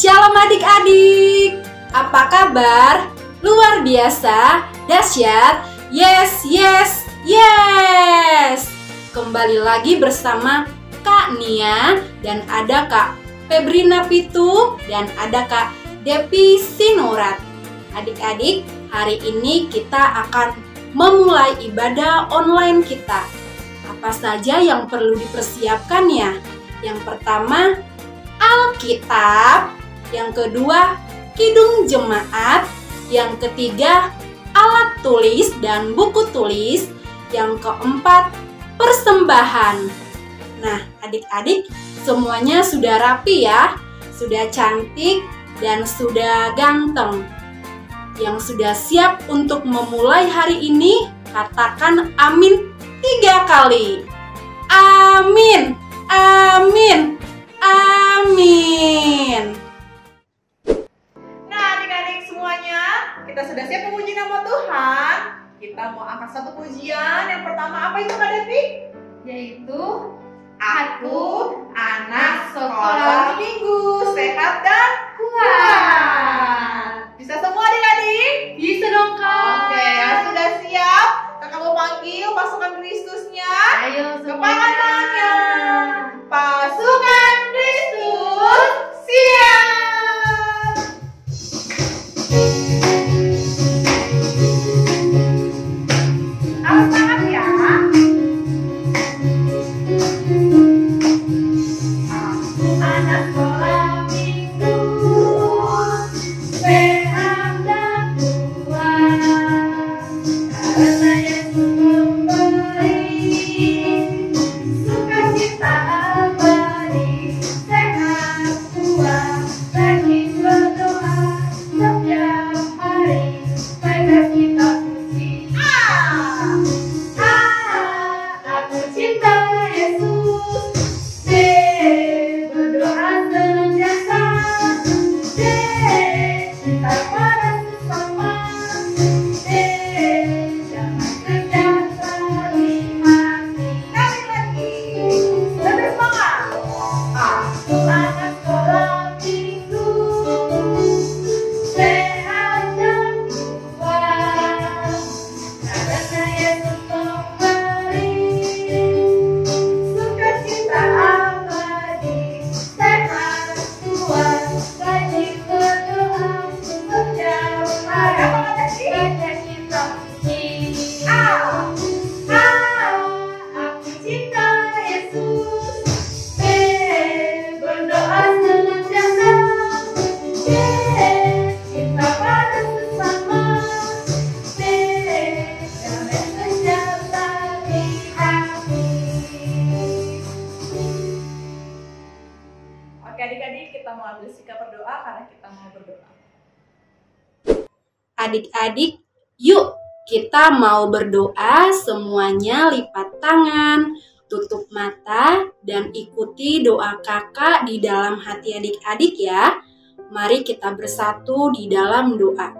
Shalom adik-adik, apa kabar? Luar biasa, dahsyat, yes, yes, yes. Kembali lagi bersama Kak Nia dan ada Kak Febrina Pitu dan ada Kak Depi Sinurat. Adik-adik, hari ini kita akan memulai ibadah online kita. Apa saja yang perlu dipersiapkan ya? Yang pertama, Alkitab. Yang kedua, kidung jemaat. Yang ketiga, alat tulis dan buku tulis. Yang keempat, persembahan. Nah, adik-adik, semuanya sudah rapi ya, sudah cantik dan sudah ganteng. Yang sudah siap untuk memulai hari ini, katakan amin 3 kali. Amin, amin, amin. Nah, adik-adik semuanya, kita sudah siap memuji nama Tuhan. Kita mau angkat satu pujian. Yang pertama apa itu Kak Devi? Yaitu Aku anak sekolah minggu, sehat dan kuat. Bisa semua adik-adik? Bisa dong Kak. Oke, sudah siap? Kakak mau panggil pasukan Kristusnya. Ayo Kepakan semuanya. tangannya. Pasukan Kristus, siap! Awas tangan ya. Aku anak sekolah minggu, sehat dan kuat. Karena Yesus memberi sukacita abadi, sehat kuat, rajin berdoa setiap hari, baiklah kita puji. Aku cinta Yesus, berdoa senantiasa, cinta pada sesama, jangan kerja saling mati. Kali lagi, lebih semangat. Aku anak sekolah minggu, sehat dan kuat. Karena Yesus memberi sukacita abadi, sehat kuat, rajin berdoa setiap hari. Baiklah kita puji. Aku cinta Yesus, berdoa senantiasa, cinta pada sesama, damai sejahtera di hati. Oke adik-adik, kita mau ambil sikap berdoa karena kita mau berdoa. Adik-adik, yuk kita mau berdoa, semuanya lipat tangan, tutup mata, dan ikuti doa kakak di dalam hati adik-adik ya. Mari kita bersatu di dalam doa.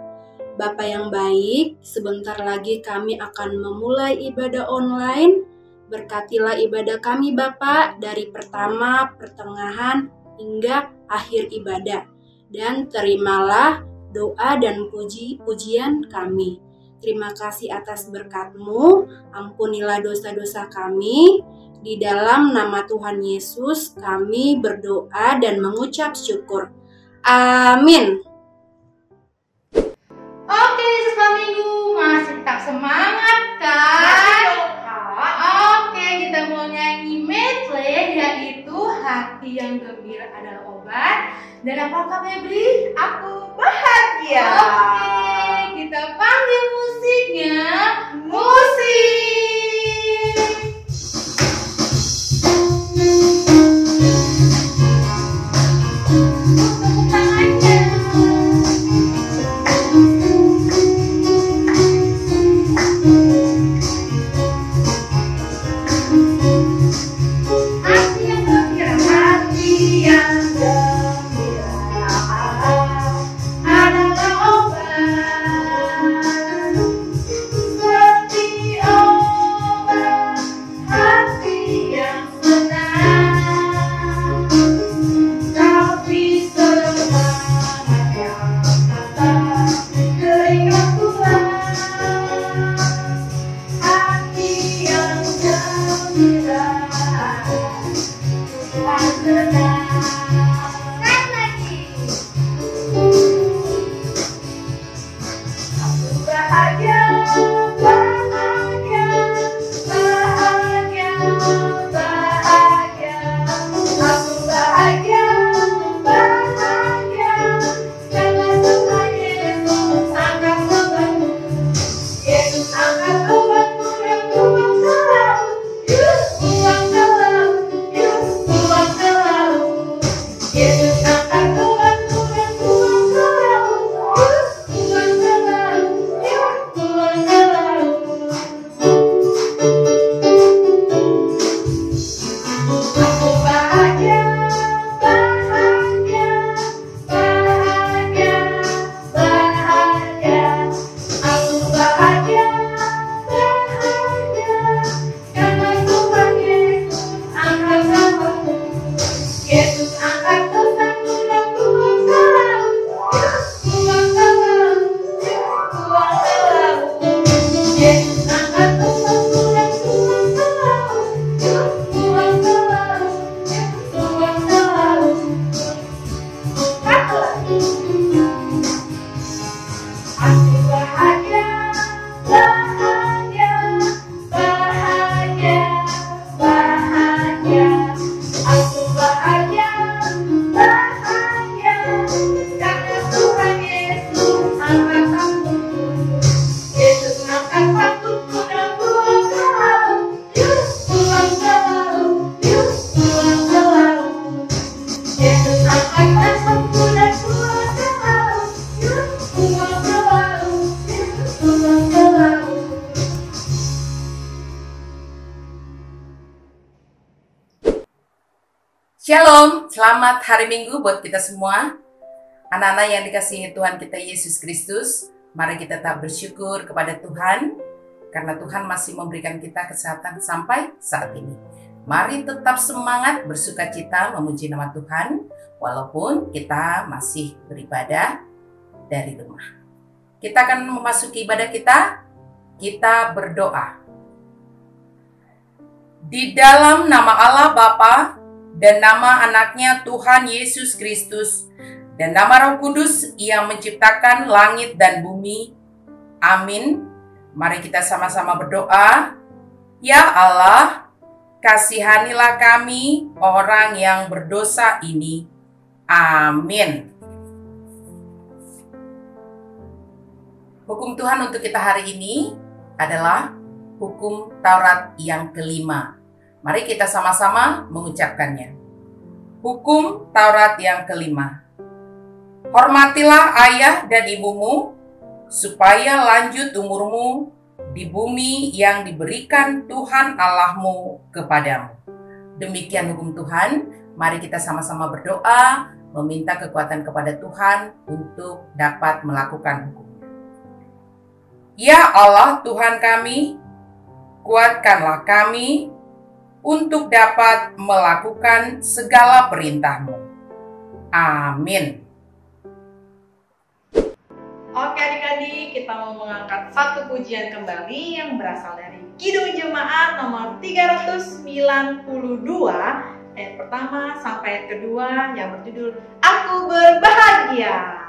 Bapa yang baik, sebentar lagi kami akan memulai ibadah online. Berkatilah ibadah kami Bapa dari pertama, pertengahan, hingga akhir ibadah. Dan terimalah doa dan pujian kami. Terima kasih atas berkat-Mu, ampunilah dosa-dosa kami. Di dalam nama Tuhan Yesus kami berdoa dan mengucap syukur. Amin. Oke, sekolah minggu masih tetap semangat kan? Oke, kita mau nyanyi medley yaitu Hati yang Gembira Adalah Obat. Dan apa Kak Febri? Aku bahagia. Oke, kita panggil musiknya. Musik. Tepuk tangannya. Hati yang gembira, hati yang gembira adalah obat. Seperti Kan lagi. Bahagia, bahagia, bahagia, bahagia. Aku bahagia, bahagia. Karena Tuhan Yesus angkat bebanku. Yesus angkat bebanku yang buang ke laut. Buang ke laut, buang ke laut. Yesus angkat bebanku yang buang ke laut. Buang ke laut, buang ke laut. Aku bahagia, bahagia, bahagia, bahagia. Aku bahagia, bahagia. Karena Tuhan Yesus angkat bebanku. Yesus angkat bebanku dan buang ke laut. Buang ke laut, buang ke laut. Yesus angkat bebanku dan buang ke laut. Buang ke laut, buang ke laut. Satu lagi. Aku bahagia, bahagia, bahagia, bahagia. Aku bahagia, bahagia. Karena Tuhan Yesus angkat aku. Yesus angkat aku dan buang ke laut. Buang ke laut, buang ke laut. Yesus angkat aku dan buang ke laut. Buang ke laut, buang ke laut. Shalom, selamat hari Minggu buat kita semua. Anak-anak yang dikasihi Tuhan kita Yesus Kristus, mari kita tetap bersyukur kepada Tuhan karena Tuhan masih memberikan kita kesehatan sampai saat ini. Mari tetap semangat bersukacita memuji nama Tuhan walaupun kita masih beribadah dari rumah. Kita akan memasuki ibadah kita berdoa. Di dalam nama Allah Bapa dan nama anaknya Tuhan Yesus Kristus dan nama Roh Kudus yang menciptakan langit dan bumi. Amin. Mari kita sama-sama berdoa. Ya Allah, kasihanilah kami orang yang berdosa ini. Amin. Hukum Tuhan untuk kita hari ini adalah hukum Taurat yang kelima. Mari kita sama-sama mengucapkannya. Hukum Taurat yang kelima. Hormatilah ayah dan ibumu, supaya lanjut umurmu di bumi yang diberikan Tuhan Allahmu kepadamu. Demikian hukum Tuhan. Mari kita sama-sama berdoa, meminta kekuatan kepada Tuhan untuk dapat melakukan hukumnya. Ya Allah Tuhan kami, kuatkanlah kami untuk dapat melakukan segala perintah-Mu. Amin. Oke adik-adik, kita mau mengangkat satu pujian kembali yang berasal dari Kidung Jemaat nomor 392 ayat pertama sampai ayat kedua yang berjudul Aku Berbahagia.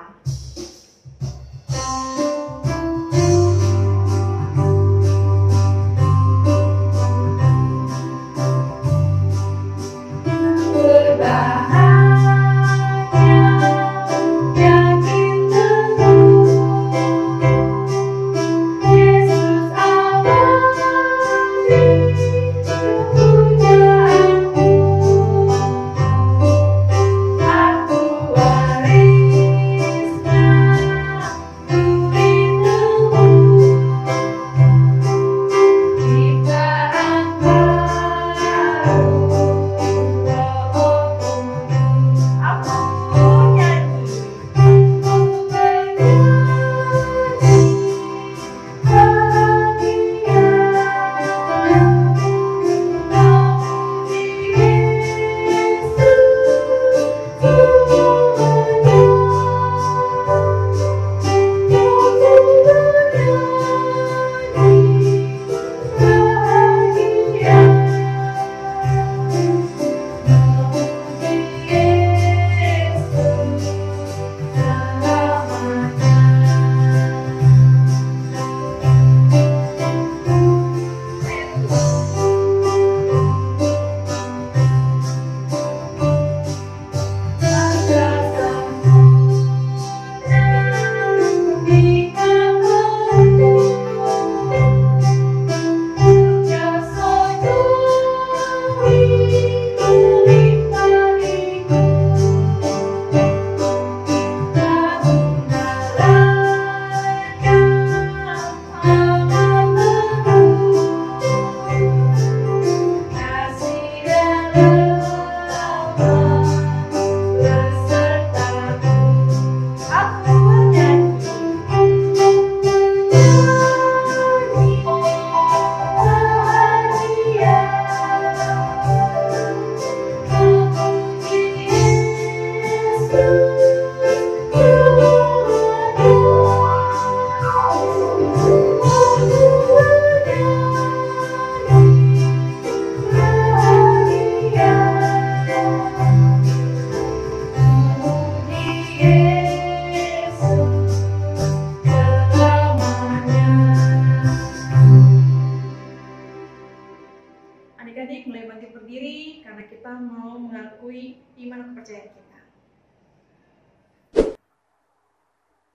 iman kepercayaan kita.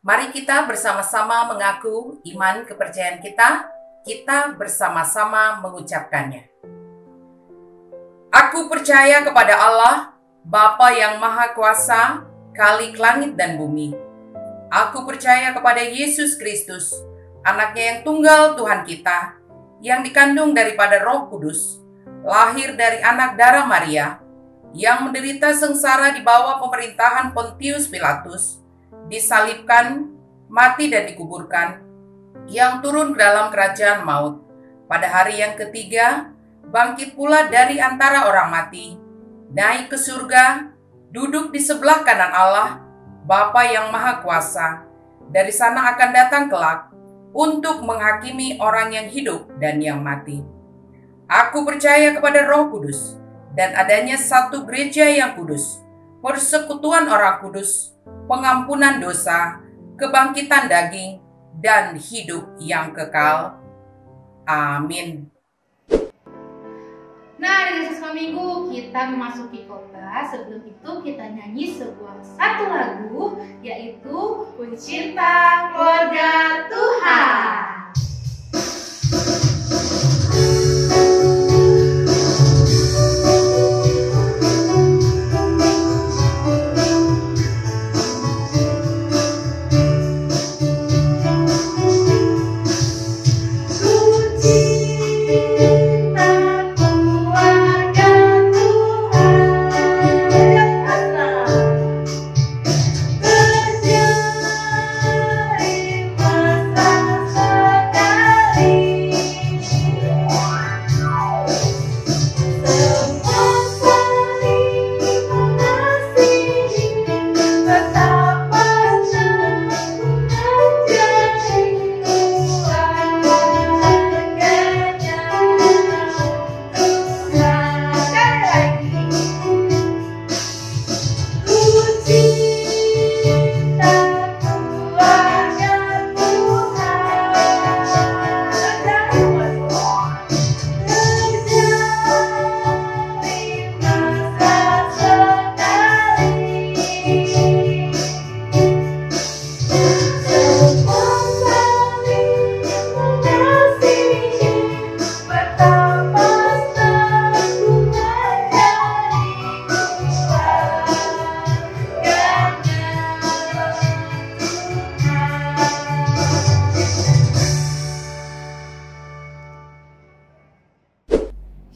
Mari kita bersama-sama mengaku iman kepercayaan kita. Kita bersama-sama mengucapkannya. Aku percaya kepada Allah, Bapa yang Maha Kuasa, Khalik langit dan bumi. Aku percaya kepada Yesus Kristus, Anaknya yang tunggal Tuhan kita, yang dikandung daripada Roh Kudus, lahir dari anak darah Maria, yang menderita sengsara di bawah pemerintahan Pontius Pilatus, disalibkan, mati dan dikuburkan, yang turun ke dalam kerajaan maut. Pada hari yang ketiga, bangkit pula dari antara orang mati, naik ke surga, duduk di sebelah kanan Allah, Bapa yang Maha Kuasa. Dari sana akan datang kelak untuk menghakimi orang yang hidup dan yang mati. Aku percaya kepada Roh Kudus dan adanya satu gereja yang kudus, persekutuan orang kudus, pengampunan dosa, kebangkitan daging, dan hidup yang kekal. Amin. Nah, di siswa minggu kita memasuki khotbah. Sebelum itu kita nyanyi satu lagu, yaitu Pencinta Keluarga Tuhan.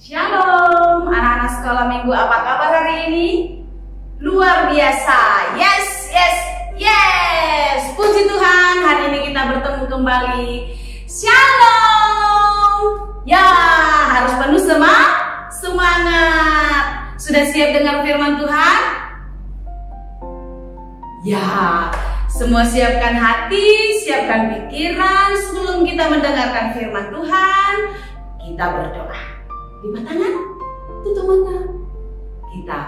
Shalom, anak-anak sekolah minggu, apa kabar hari ini? Luar biasa, yes. Puji Tuhan, hari ini kita bertemu kembali. Shalom. Ya, harus penuh semangat. Sudah siap dengar firman Tuhan? Ya, semua siapkan hati, siapkan pikiran. Sebelum kita mendengarkan firman Tuhan, kita berdoa. Lima tangan, tutup mata. Kita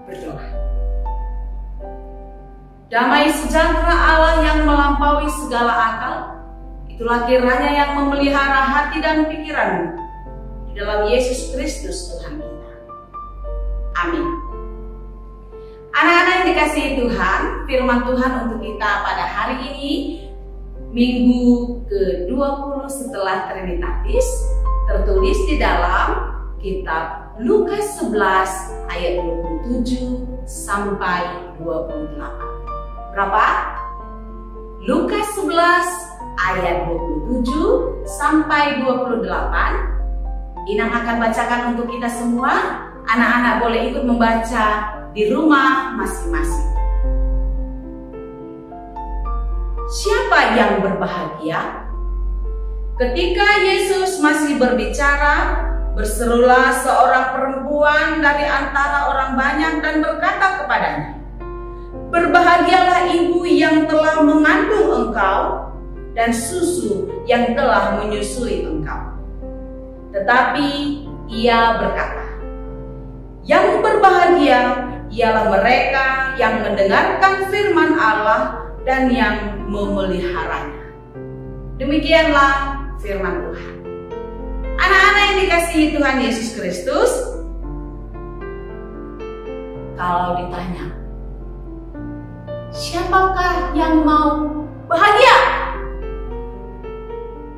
berdoa. Damai sejahtera Allah yang melampaui segala akal, itulah kiranya yang memelihara hati dan pikiranmu di dalam Yesus Kristus Tuhan kita. Amin. Anak-anak yang dikasihi Tuhan, firman Tuhan untuk kita pada hari ini, Minggu ke-20 setelah Trinitatis, tertulis di dalam Kitab Lukas 11 ayat 27 sampai 28. Berapa? Lukas 11 ayat 27 sampai 28. Inang akan bacakan untuk kita semua. Anak-anak boleh ikut membaca di rumah masing-masing. Siapa yang berbahagia? Ketika Yesus masih berbicara, berserulah seorang perempuan dari antara orang banyak dan berkata kepadanya, "Berbahagialah ibu yang telah mengandung engkau dan susu yang telah menyusui engkau." Tetapi ia berkata, "Yang berbahagia ialah mereka yang mendengarkan firman Allah dan yang memeliharanya." Demikianlah firman Tuhan. Anak-anak yang dikasihi Tuhan Yesus Kristus, kalau ditanya, siapakah yang mau bahagia?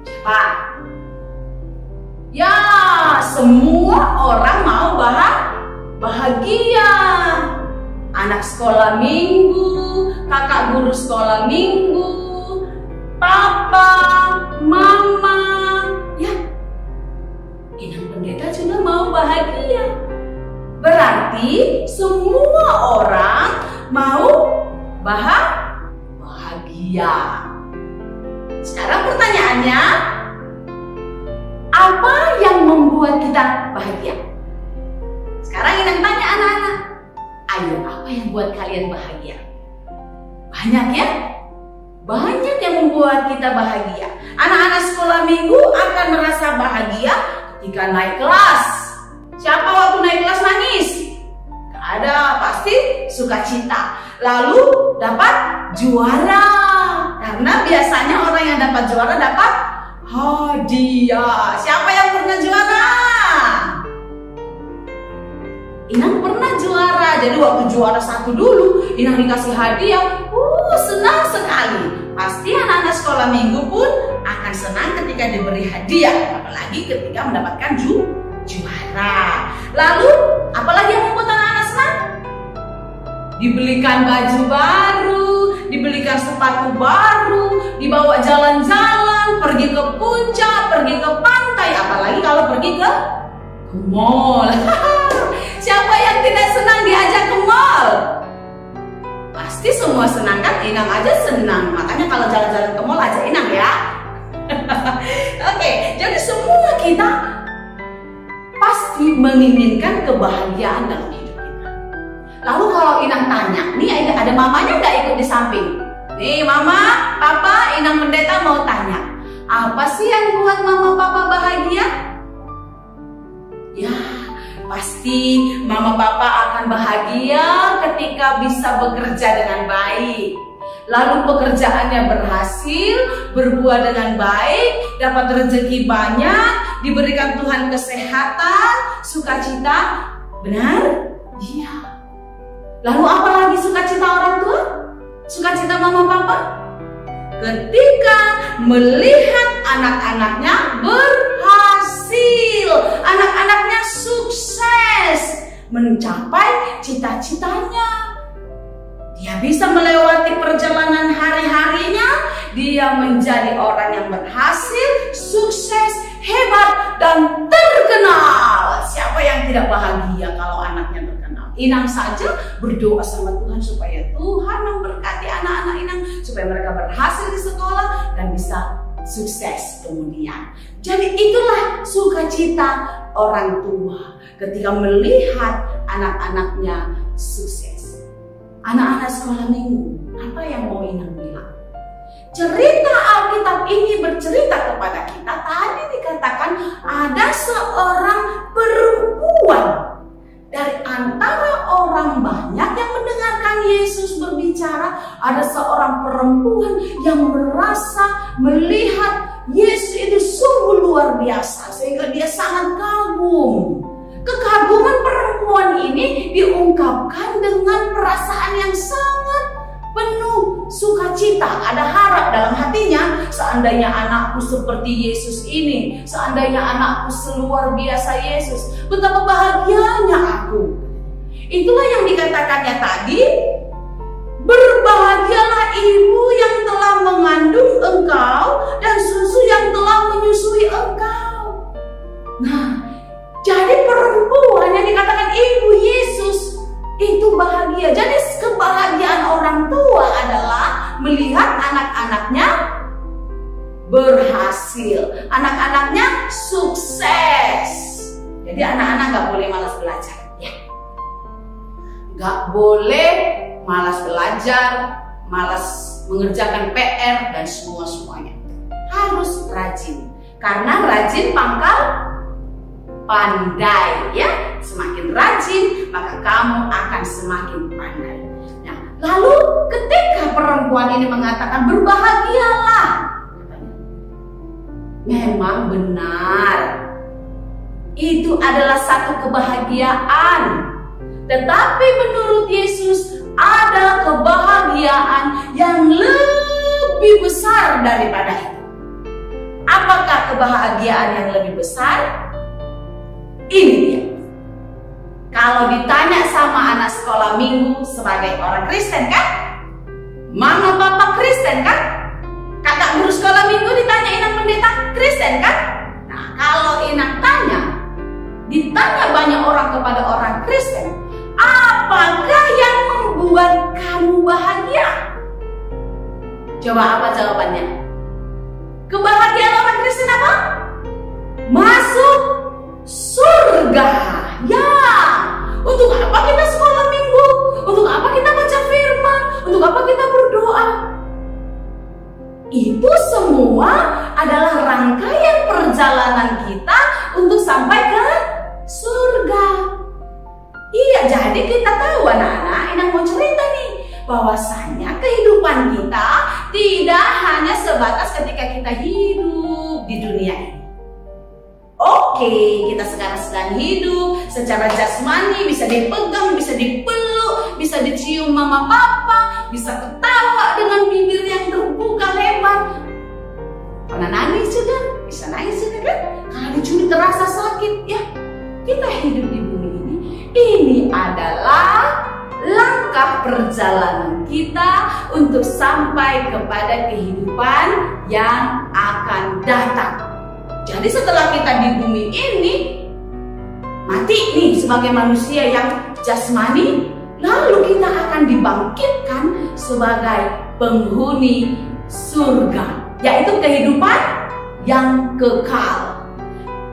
Siapa? Ya, semua orang mau bahagia. Anak sekolah minggu, kakak guru sekolah minggu, papa, mama, ya, inang pendeta juga mau bahagia. Berarti semua orang mau bahagia. Sekarang pertanyaannya, apa yang membuat kita bahagia? Sekarang inang tanya anak-anak, ayo, apa yang buat kalian bahagia? Banyak ya? Banyak yang membuat kita bahagia. Anak-anak sekolah minggu akan merasa bahagia ketika naik kelas. Siapa waktu naik kelas nangis? Gak ada, pasti sukacita. Lalu dapat juara. Karena biasanya orang yang dapat juara dapat hadiah. Siapa yang pernah juara? Inang pernah juara. Jadi waktu juara 1 dulu, Inang dikasih hadiah. Senang sekali. Pasti anak-anak sekolah minggu pun akan senang ketika diberi hadiah. Apalagi ketika mendapatkan juara. Lalu, apalagi yang membuat anak-anak senang? Dibelikan baju baru, dibelikan sepatu baru, dibawa jalan-jalan, pergi ke puncak, pergi ke pantai, apalagi kalau pergi ke mall. Siapa yang tidak senang diajak ke mall? Pasti semua senang kan? Inang aja senang. Makanya kalau jalan-jalan ke mall ajak Inang ya. Oke, jadi semua kita pasti menginginkan kebahagiaan dalam hidup kita. Lalu kalau Inang tanya, nih ada mamanya nggak ikut di samping? Nih mama, papa, Inang pendeta mau tanya, apa sih yang buat mama papa bahagia? Ya, pasti mama papa akan bahagia ketika bisa bekerja dengan baik. Lalu pekerjaannya berhasil, berbuah dengan baik, dapat rezeki banyak, diberikan Tuhan kesehatan, sukacita. Benar? Iya. Lalu apa lagi sukacita orang tua? Sukacita mama papa? Ketika melihat anak-anaknya berhasil, anak-anaknya sukses, mencapai cita-citanya. Dia bisa melewati perjalanan hari-harinya, dia menjadi orang yang berhasil, sukses, hebat, dan terkenal. Siapa yang tidak bahagia kalau anaknya terkenal? Inang saja berdoa sama Tuhan supaya Tuhan memberkati anak-anak Inang, supaya mereka berhasil di sekolah dan bisa sukses kemudian. Jadi itulah sukacita orang tua ketika melihat anak-anaknya sukses. Anak-anak sekolah minggu, apa yang mau Inang bilang? Cerita Alkitab ini bercerita kepada kita, tadi dikatakan ada seorang perempuan dari antara orang banyak yang mendengarkan Yesus berbicara. Ada seorang perempuan yang merasa melihat Yesus itu sungguh luar biasa sehingga dia sangat kagum. Kekaguman perempuan ini diungkapkan dengan perasaan yang sangat penuh sukacita. Ada harap dalam hatinya, seandainya anakku seperti Yesus ini, seandainya anakku seluar biasa Yesus, betapa bahagianya aku. Itulah yang dikatakannya tadi, berbahagialah ibu yang telah mengandung engkau dan susu yang telah menyusui engkau. Nah, jadi perempuan yang dikatakan ibu Yesus itu bahagia. Jadi kebahagiaan orang tua adalah melihat anak-anaknya berhasil, anak-anaknya sukses. Jadi anak-anak gak boleh malas belajar, ya. Gak boleh malas belajar, malas mengerjakan PR dan semuanya. Harus rajin, karena rajin pangkal pandai, ya. Semakin rajin, maka kamu akan semakin pandai. Nah, lalu ketika perempuan ini mengatakan berbahagialah, memang benar. Itu adalah satu kebahagiaan. Tetapi menurut Yesus ada kebahagiaan yang lebih besar daripada itu. Apakah kebahagiaan yang lebih besar? Ini dia. Kalau ditanya sama anak sekolah minggu sebagai orang Kristen kan? Mama papa Kristen kan? Kakak guru sekolah minggu ditanya Inang pendeta Kristen kan? Nah, kalau Inang ditanya banyak orang kepada orang Kristen, apakah yang membuat kamu bahagia? Coba apa jawabannya? Kebahagiaan orang Kristen apa? Masuk surga. Ya. Untuk apa kita sekolah minggu? Untuk apa kita baca firman? Untuk apa kita berdoa? Itu semua adalah rangkaian perjalanan kita untuk sampai ke surga. Iya, jadi kita tahu anak-anak, Inang mau cerita nih, bahwasanya kehidupan kita tidak hanya sebatas ketika kita hidup di dunia ini. Oke, kita sekarang sedang hidup secara jasmani, bisa dipegang, bisa dipeluk, bisa dicium mama papa, bisa ketawa dengan bibir yang terbuka lebar. Pernah nangis juga, bisa nangis juga kan? Kalau dicuri terasa sakit, ya. Kita hidup di bumi ini adalah langkah perjalanan kita untuk sampai kepada kehidupan yang akan datang. Jadi setelah kita di bumi ini mati nih sebagai manusia yang jasmani, lalu kita akan dibangkitkan sebagai penghuni surga, yaitu kehidupan yang kekal.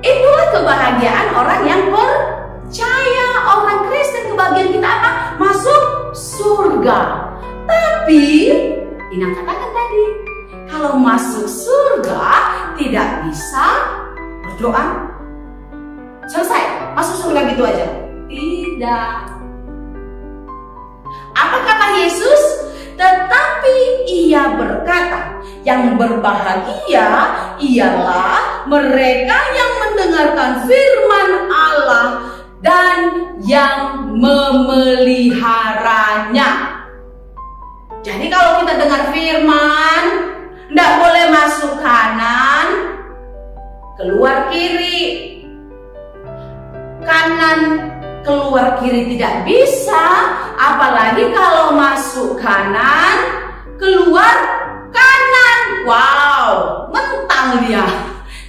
Itulah kebahagiaan orang yang percaya, orang Kristen. Kebahagiaan kita apa? Masuk surga. Tapi Inang katakan tadi, kalau masuk surga tidak bisa berdoa. Selesai, masuk surga gitu aja? Tidak. Apa kata Yesus? Tetapi ia berkata, yang berbahagia ialah mereka yang mendengarkan firman Allah dan yang memeliharanya. Jadi kalau kita dengar firman, tidak boleh masuk kanan, keluar kiri. Kanan, keluar kiri tidak bisa, apalagi kalau masuk kanan, keluar kanan. Wow, mentang dia.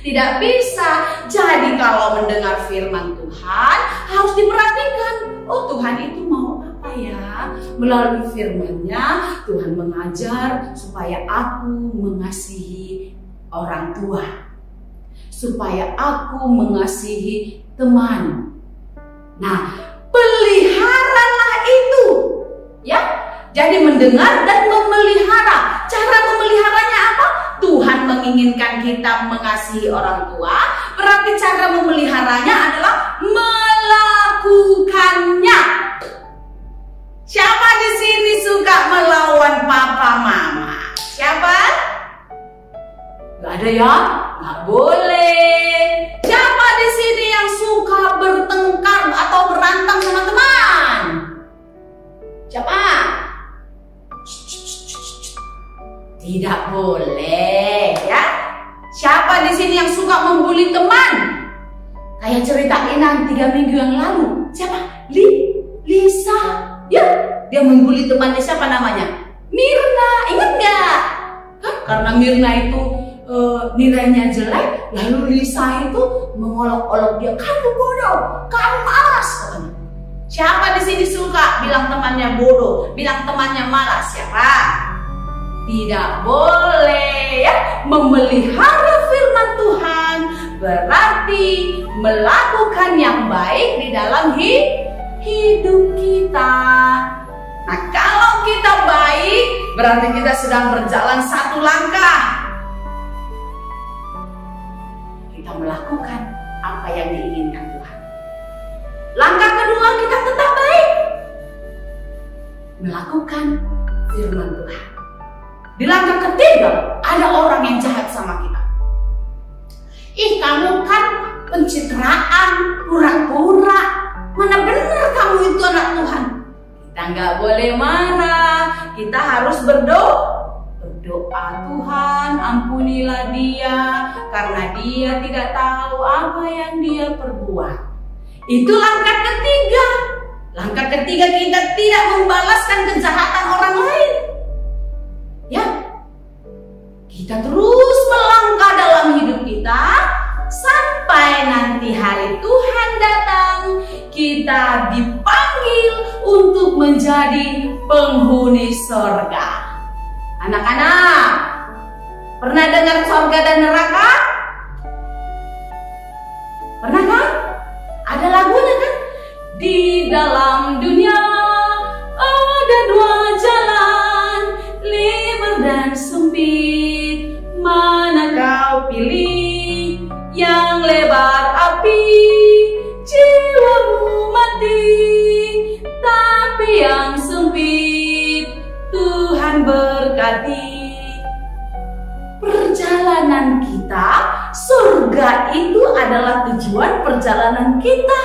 Tidak bisa. Jadi kalau mendengar firman Tuhan harus diperhatikan. Oh, Tuhan itu mau apa ya? Melalui firman-Nya Tuhan mengajar supaya aku mengasihi orang tua, supaya aku mengasihi teman. Nah, peliharalah itu, ya. Jadi mendengar dan memelihara. Cara memeliharanya apa? Tuhan menginginkan kita mengasihi orang tua. Berarti cara memeliharanya adalah melakukannya. Siapa di sini suka melawan papa mama? Siapa? Gak ada ya? Gak boleh. Siapa di sini yang suka bertengkar atau berantem sama teman? Siapa? Tidak boleh, ya. Siapa di sini yang suka membuli teman? Kayak cerita Inang 3 minggu yang lalu. Siapa? Lisa. Ya, dia membuli temannya. Siapa namanya? Mirna. Ingat nggak? Karena Mirna itu nilainya jelek, lalu Lisa itu mengolok-olok dia. Kamu bodoh, kamu malas. Siapa di sini suka bilang temannya bodoh, bilang temannya malas? Siapa? Tidak boleh, ya. Memelihara firman Tuhan berarti melakukan yang baik di dalam hidup kita. Nah, kalau kita baik berarti kita sedang berjalan satu langkah. Kita melakukan apa yang diinginkan Tuhan. Langkah kedua, kita tetap baik, melakukan firman Tuhan. Di langkah ketiga, ada orang yang jahat sama kita. Ih, kamu kan pencitraan, pura-pura. Mana benar kamu kamu itu anak Tuhan. Kita nggak boleh marah, kita harus berdoa. Tuhan, ampunilah dia, karena dia tidak tahu apa yang dia perbuat. Itu langkah ketiga. Langkah ketiga, kita tidak membalaskan kejahatan orang lain. Ya, kita terus melangkah dalam hidup kita sampai nanti hari Tuhan datang, kita dipanggil untuk menjadi penghuni sorga. Anak-anak, pernah dengar sorga dan neraka? Pernah kan? Ada lagunya kan? Di dalam dunia ada dua jalan, lebar dan sempit. Mana kau pilih? Yang lebar api, jiwamu mati. Tapi yang sempit, Tuhan berkati. Perjalanan kita, surga itu adalah tujuan perjalanan kita.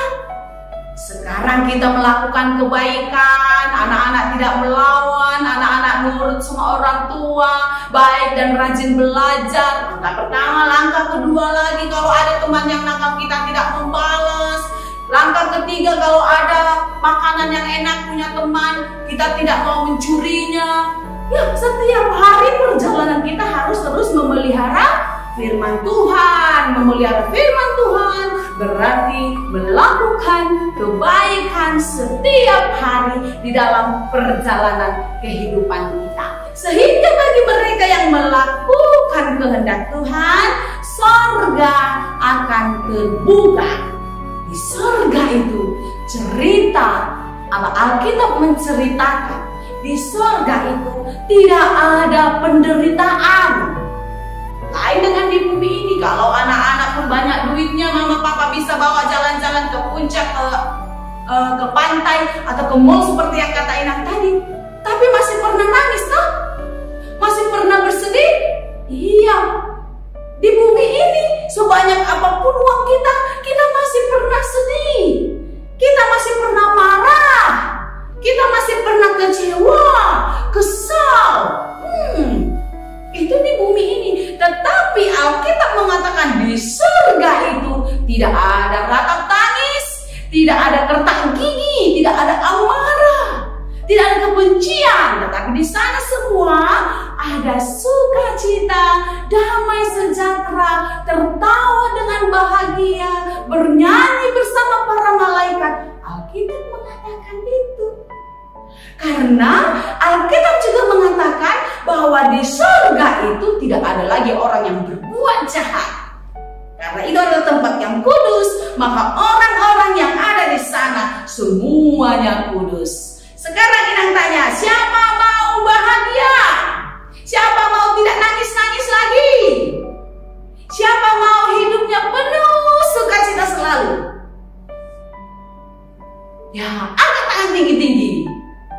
Sekarang kita melakukan kebaikan, anak-anak tidak melawan, anak-anak nurut sama orang tua, baik dan rajin belajar. Langkah pertama, langkah kedua lagi, kalau ada teman yang nakal kita tidak membalas. Langkah ketiga, kalau ada makanan yang enak punya teman, kita tidak mau mencurinya. Ya, setiap hari perjalanan kita harus terus memelihara firman Tuhan. Memelihara firman Tuhan berarti melakukan kebaikan setiap hari di dalam perjalanan kehidupan kita. Sehingga bagi mereka yang melakukan kehendak Tuhan, sorga akan terbuka. Di sorga itu cerita, Alkitab menceritakan, di sorga itu tidak ada penderitaan. Lain dengan di bumi ini, kalau anak-anak pun banyak duitnya, mama papa bisa bawa jalan-jalan ke puncak, ke pantai atau ke mall seperti yang kata Inang tadi. Tapi masih pernah nangis toh? Masih pernah bersedih? Iya. Di bumi ini sebanyak apapun uang kita, kita masih pernah sedih. Kita masih pernah marah. Kita masih pernah kecewa, kesal. Itu di bumi ini. Tetapi Alkitab mengatakan di surga itu tidak ada ratap tangis, tidak ada kertak gigi, tidak ada amarah, tidak ada kebencian. Tetapi di sana semua ada sukacita, damai sejahtera, tertawa dengan bahagia, bernyanyi bersama para malaikat. Alkitab mengatakan itu. Karena Alkitab juga mengatakan bahwa di surga itu tidak ada lagi orang yang berbuat jahat. Karena itu adalah tempat yang kudus, maka orang-orang yang ada di sana semuanya kudus. Sekarang Inang tanya, siapa mau bahagia? Siapa mau tidak nangis-nangis lagi? Siapa mau hidupnya penuh sukacita selalu? Ya, angkat tangan tinggi-tinggi.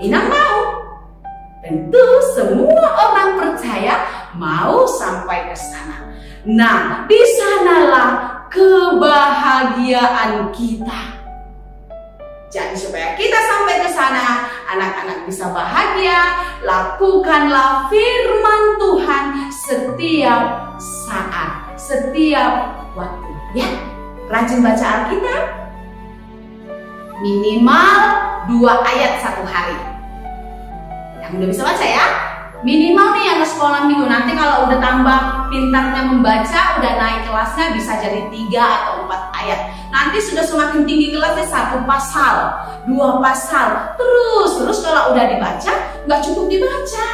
Inang mau. Tentu semua orang percaya mau sampai ke sana. Nah, di sanalah kebahagiaan kita. Jadi supaya kita sampai ke sana, anak-anak bisa bahagia, lakukanlah firman Tuhan setiap saat, setiap waktu. Ya, rajin baca Alkitab. Minimal 2 ayat 1 hari. Yang udah bisa baca ya. Minimal nih yang ke sekolah minggu. Nanti kalau udah tambah pintarnya membaca, udah naik kelasnya bisa jadi 3 atau 4 ayat. Nanti sudah semakin tinggi kelasnya 1 pasal, 2 pasal. Terus kalau udah dibaca, nggak cukup dibaca.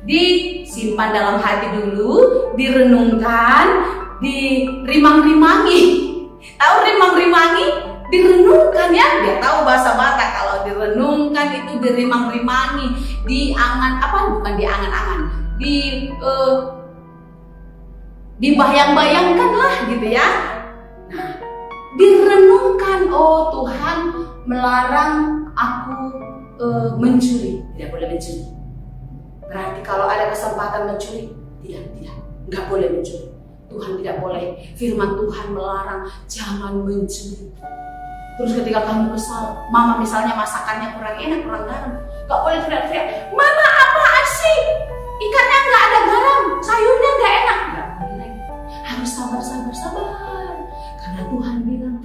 Disimpan dalam hati dulu, direnungkan, dirimang-rimangi. Tahu rimang-rimangi? Direnungkan ya, dia tahu bahasa Batak. Kalau direnungkan itu dirimang-rimangi, bukan diangan-angan, dibayang-bayangkan lah gitu ya. Nah, direnungkan, oh Tuhan melarang aku mencuri, tidak boleh mencuri. Berarti kalau ada kesempatan mencuri, nggak boleh mencuri. Tuhan tidak boleh, firman Tuhan melarang jangan mencuri. Terus ketika kamu kesal, mama misalnya masakannya kurang enak, kurang garam, gak boleh teriak-teriak, "Mama, apaan sih? Ikannya gak ada garam, sayurnya gak enak." Gak boleh. Harus sabar. Karena Tuhan bilang,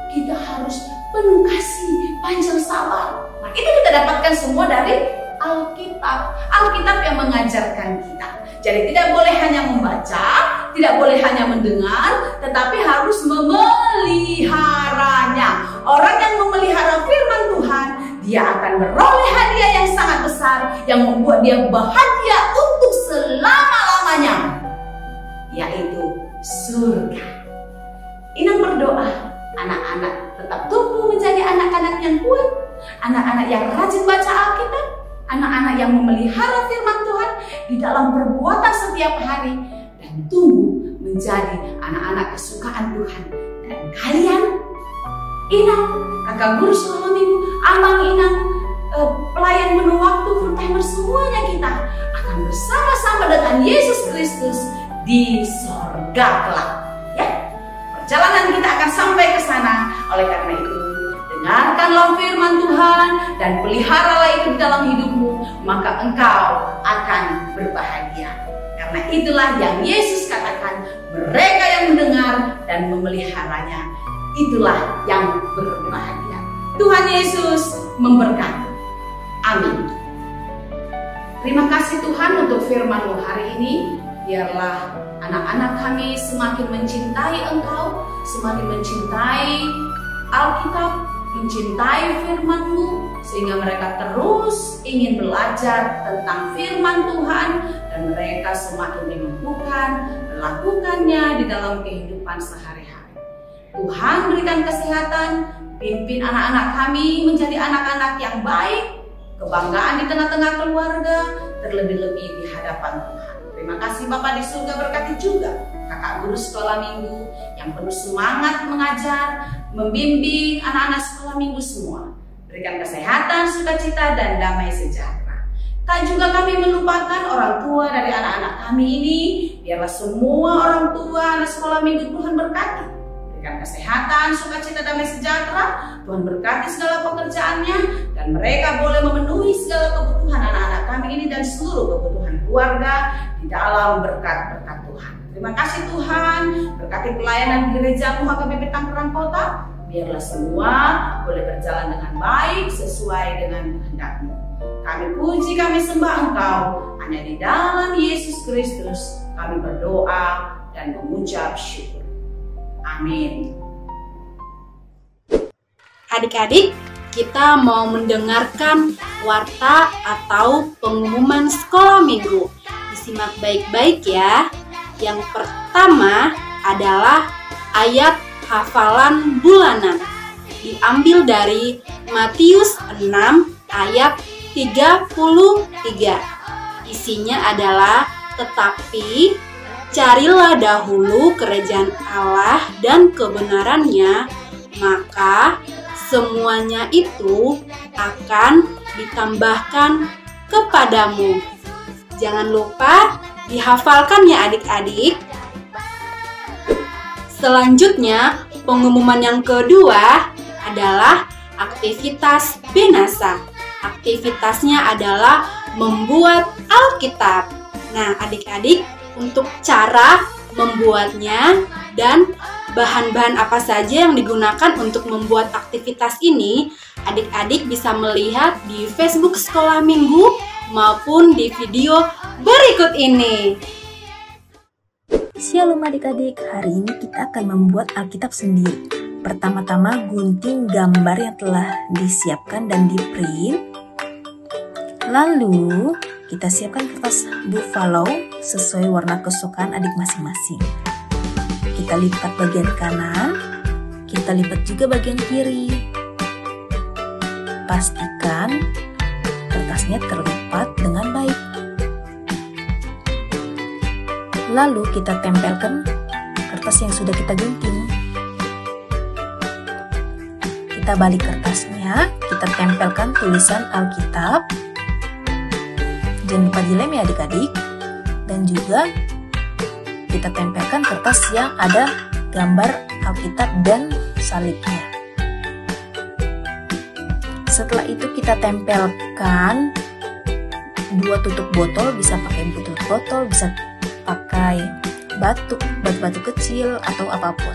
kita harus penuh kasih, panjang sabar. Nah, itu kita dapatkan semua dari Alkitab. Alkitab yang mengajarkan kita. Jadi tidak boleh hanya membaca, tidak boleh hanya mendengar, tetapi harus memeliharanya. Orang yang memelihara firman Tuhan, dia akan beroleh hadiah yang sangat besar, yang membuat dia bahagia untuk selama-lamanya, yaitu surga. Inang berdoa, anak-anak tetap tumbuh menjadi anak-anak yang kuat, anak-anak yang rajin baca Alkitab, anak-anak yang memelihara firman Tuhan di dalam perbuatan setiap hari, dan tumbuh menjadi anak-anak kesukaan Tuhan. Dan kalian, Inang, kakak guru sekolah minggu, Amang Inang, pelayan penuh waktu, full timer, semuanya kita akan bersama-sama dengan Yesus Kristus di sorga kelak. Ya, perjalanan kita akan sampai ke sana. Oleh karena itu, dengarkanlah firman Tuhan dan peliharalah itu di dalam hidupmu, maka engkau akan berbahagia. Karena itulah yang Yesus katakan, mereka yang mendengar dan memeliharanya, itulah yang berbahagia. Tuhan Yesus memberkati. Amin. Terima kasih Tuhan untuk firman-Mu hari ini. Biarlah anak-anak kami semakin mencintai Engkau, semakin mencintai Alkitab, mencintai firman-Mu, sehingga mereka terus ingin belajar tentang firman Tuhan, dan mereka semakin dimampukan melakukannya di dalam kehidupan sehari-hari. Tuhan berikan kesehatan, pimpin anak-anak kami menjadi anak-anak yang baik, kebanggaan di tengah-tengah keluarga, terlebih-lebih di hadapan Tuhan. Terima kasih Bapak di surga, berkati juga kakak guru sekolah minggu yang penuh semangat mengajar, membimbing anak-anak sekolah minggu semua. Berikan kesehatan, sukacita, dan damai sejahtera. Tak juga kami melupakan orang tua dari anak-anak kami ini. Biarlah semua orang tua anak sekolah minggu Tuhan berkati. Berikan kesehatan, sukacita, damai sejahtera. Tuhan berkati segala pekerjaannya, dan mereka boleh memenuhi segala kebutuhan anak-anak kami ini dan seluruh kebutuhan keluarga di dalam berkat-berkat Tuhan. Terima kasih Tuhan, berkati pelayanan gereja HKBP Tangerang Kota. Biarlah semua boleh berjalan dengan baik sesuai dengan kehendak-Mu. Kami puji, kami sembah Engkau. Hanya di dalam Yesus Kristus kami berdoa dan mengucap syukur. Amin. Adik-adik, kita mau mendengarkan warta atau pengumuman sekolah minggu. Disimak baik-baik ya. Yang pertama adalah ayat hafalan bulanan. Diambil dari Matius 6 ayat 33. Isinya adalah, tetapi carilah dahulu kerajaan Allah dan kebenarannya, maka semuanya itu akan ditambahkan kepadamu. Jangan lupa dihafalkan ya adik-adik. Selanjutnya, pengumuman yang kedua adalah aktivitas Benasa. Aktivitasnya adalah membuat Alkitab. Nah, adik-adik, untuk cara membuatnya dan bahan-bahan apa saja yang digunakan untuk membuat aktivitas ini, adik-adik bisa melihat di Facebook Sekolah Minggu maupun di video berikut ini. Shalom adik-adik, hari ini kita akan membuat Alkitab sendiri. Pertama-tama gunting gambar yang telah disiapkan dan di-print. Lalu kita siapkan kertas buffalo sesuai warna kesukaan adik masing-masing. Kita lipat bagian kanan, kita lipat juga bagian kiri. Pastikan kertasnya terlipat dengan baik. Lalu kita tempelkan kertas yang sudah kita gunting. Kita balik kertasnya, kita tempelkan tulisan Alkitab. Jangan lupa dilem ya adik-adik. Dan juga kita tempelkan kertas yang ada gambar Alkitab dan salibnya. Setelah itu kita tempelkan 2 tutup botol, bisa pakai tutup botol, bisa pakai batu kecil atau apapun.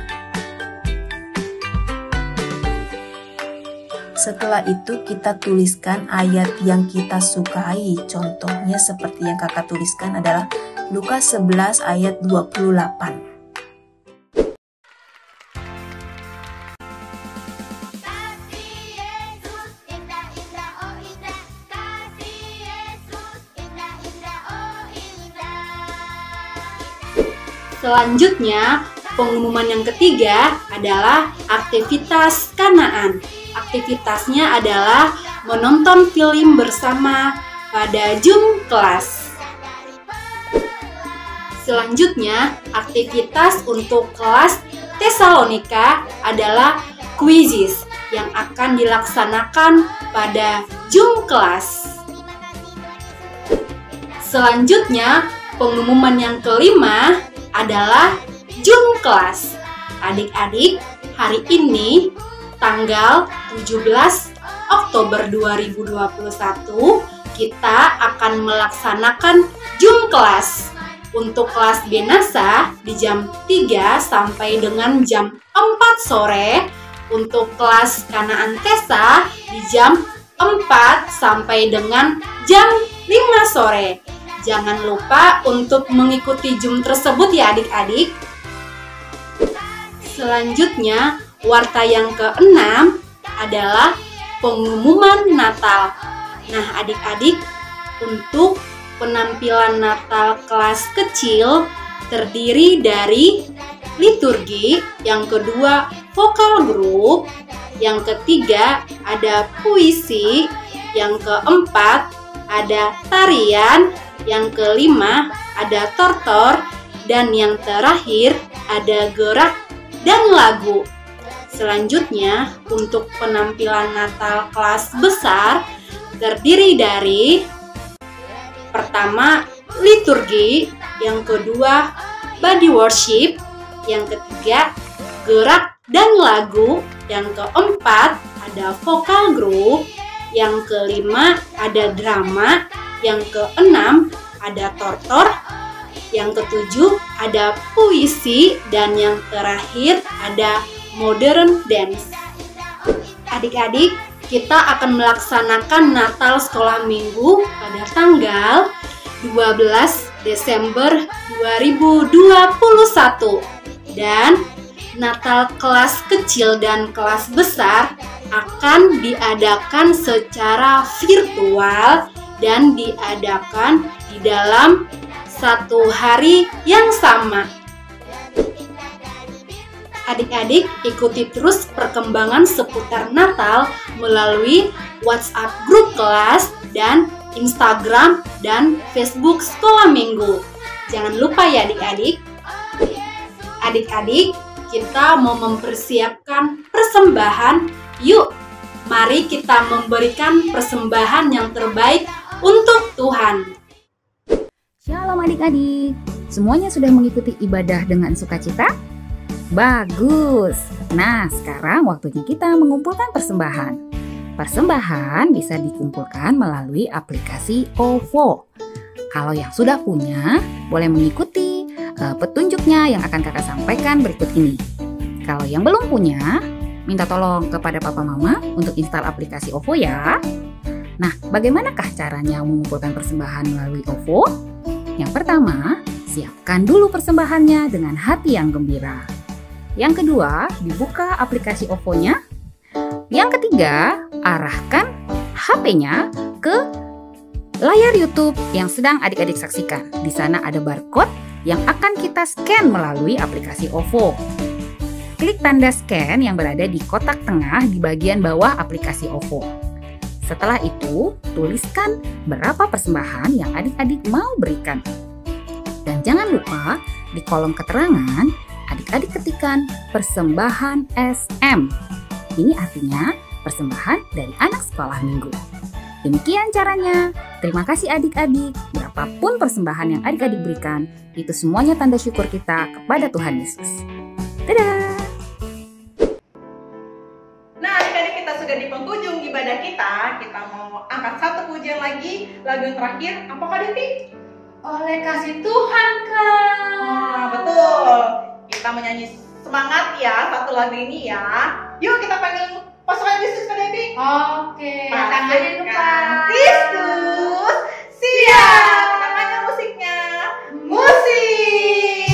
Setelah itu kita tuliskan ayat yang kita sukai. Contohnya seperti yang kakak tuliskan adalah Lukas 11 ayat 28. Selanjutnya, pengumuman yang ketiga adalah aktivitas Kanaan. Aktivitasnya adalah menonton film bersama pada Zoom kelas. Selanjutnya, aktivitas untuk kelas Tesalonika adalah quizzes yang akan dilaksanakan pada Zoom kelas. Selanjutnya, pengumuman yang kelima adalah Zoom kelas. Adik-adik, hari ini tanggal 17 Oktober 2021 kita akan melaksanakan Zoom kelas. Untuk kelas Benasa di jam 3 sampai dengan jam 4 sore. Untuk kelas Kanaan Tesa di jam 4 sampai dengan jam 5 sore. Jangan lupa untuk mengikuti Zoom tersebut ya adik-adik. Selanjutnya, warta yang ke-6 adalah pengumuman Natal. Nah adik-adik, untuk penampilan Natal kelas kecil terdiri dari liturgi, yang kedua vokal grup, yang ketiga ada puisi, yang keempat ada tarian, yang kelima ada tortor, dan yang terakhir ada gerak dan lagu. Selanjutnya, untuk penampilan Natal kelas besar terdiri dari pertama liturgi, yang kedua body worship, yang ketiga gerak dan lagu, yang keempat ada vokal group, yang kelima ada drama, yang keenam ada tortor, yang ketujuh ada puisi, dan yang terakhir ada modern dance. Adik-adik, kita akan melaksanakan Natal Sekolah Minggu pada tanggal 12 Desember 2021. Dan Natal kelas kecil dan kelas besar akan diadakan secara virtual dan diadakan di dalam satu hari yang sama. Adik-adik, ikuti terus perkembangan seputar Natal melalui WhatsApp grup kelas dan Instagram dan Facebook Sekolah Minggu. Jangan lupa ya adik-adik. Adik-adik, kita mau mempersiapkan persembahan. Yuk, mari kita memberikan persembahan yang terbaik untuk Tuhan. Shalom adik-adik, semuanya sudah mengikuti ibadah dengan sukacita? Bagus! Nah, sekarang waktunya kita mengumpulkan persembahan. Persembahan bisa dikumpulkan melalui aplikasi OVO. Kalau yang sudah punya, boleh mengikuti petunjuknya yang akan kakak sampaikan berikut ini. Kalau yang belum punya, minta tolong kepada papa mama untuk install aplikasi OVO ya. Nah, bagaimanakah caranya mengumpulkan persembahan melalui OVO? Yang pertama, siapkan dulu persembahannya dengan hati yang gembira. Yang kedua, dibuka aplikasi OVO-nya. Yang ketiga, arahkan HP-nya ke layar YouTube yang sedang adik-adik saksikan. Di sana ada barcode yang akan kita scan melalui aplikasi OVO. Klik tanda scan yang berada di kotak tengah di bagian bawah aplikasi OVO. Setelah itu, tuliskan berapa persembahan yang adik-adik mau berikan. Dan jangan lupa di kolom keterangan, adik-adik ketikkan persembahan SM. Ini artinya persembahan dari anak sekolah minggu. Demikian caranya. Terima kasih adik-adik. Berapapun persembahan yang adik-adik berikan, itu semuanya tanda syukur kita kepada Tuhan Yesus. Dadah! Nah adik-adik, kita sudah di penghujung ibadah kita. mau angkat satu pujian lagi, lagu yang terakhir. Apakah Devi? Oleh kasih Tuhan, Kak. Betul. Kita menyanyi semangat ya satu lagu ini ya. Yuk kita panggil pasukan Kristus ke Devi. Oke. Tangannya depan. Kristus, siap. Kita panggil musiknya. Musik.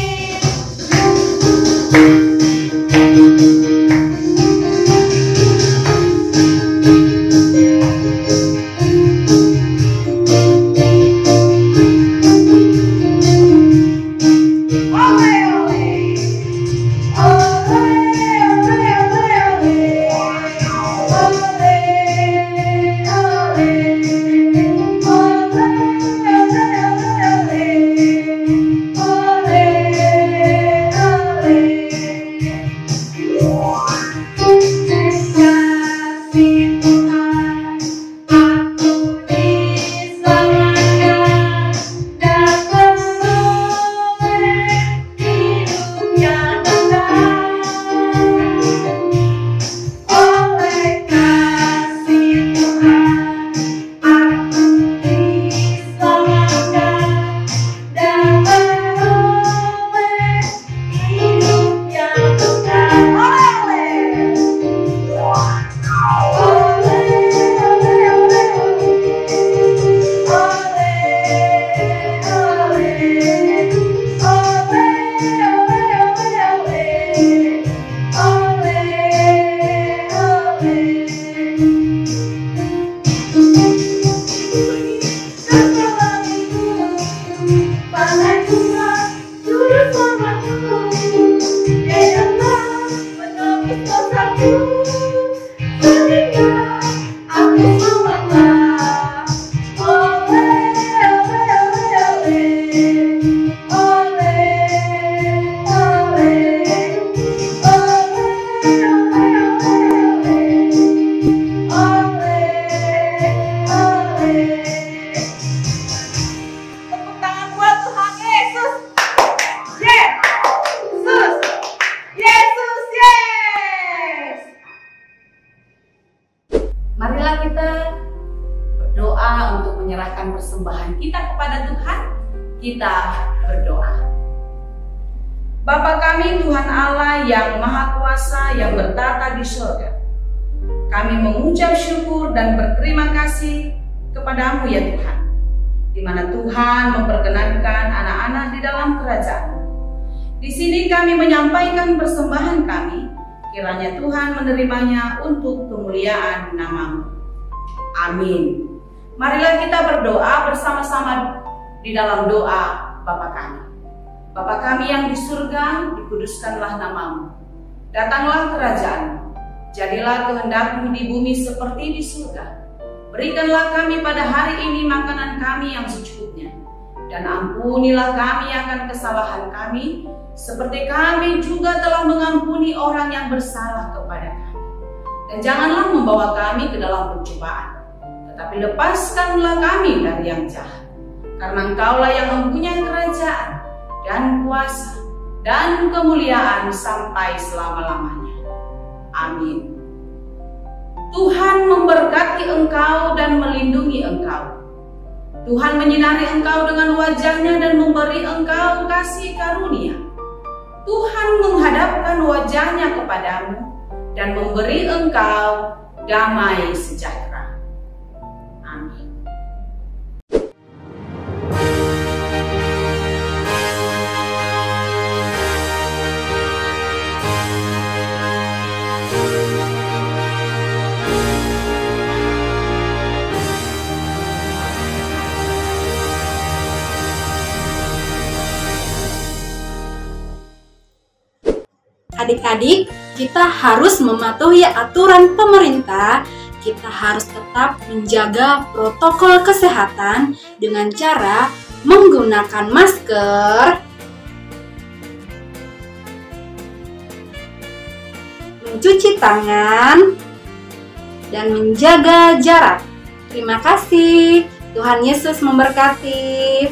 Marilah kita berdoa untuk menyerahkan persembahan kita kepada Tuhan. Kita berdoa. Bapa kami Tuhan Allah yang Maha Kuasa yang bertata di surga, kami mengucap syukur dan berterima kasih kepadamu ya Tuhan, di mana Tuhan memperkenankan anak-anak di dalam kerajaan. Di sini kami menyampaikan persembahan kami, kiranya Tuhan menerimanya untuk kemuliaan nama-Mu. Amin. Marilah kita berdoa bersama-sama di dalam doa Bapa kami. Bapa kami yang di surga, dikuduskanlah nama-Mu. Datanglah kerajaan-Mu. Jadilah kehendak-Mu di bumi seperti di surga. Berikanlah kami pada hari ini makanan kami yang secukupnya. Dan ampunilah kami akan kesalahan kami, seperti kami juga telah mengampuni orang yang bersalah kepada kami. Dan janganlah membawa kami ke dalam pencobaan, tetapi lepaskanlah kami dari yang jahat. Karena Engkaulah yang mempunyai kerajaan dan kuasa dan kemuliaan sampai selama-lamanya. Amin. Tuhan memberkati engkau dan melindungi engkau. Tuhan menyinari engkau dengan wajah-Nya dan memberi engkau kasih karunia. Tuhan menghadapkan wajah-Nya kepadamu dan memberi engkau damai sejahtera. Amin. Adik-adik, kita harus mematuhi aturan pemerintah. Kita harus tetap menjaga protokol kesehatan dengan cara menggunakan masker, mencuci tangan, dan menjaga jarak. Terima kasih. Tuhan Yesus memberkati.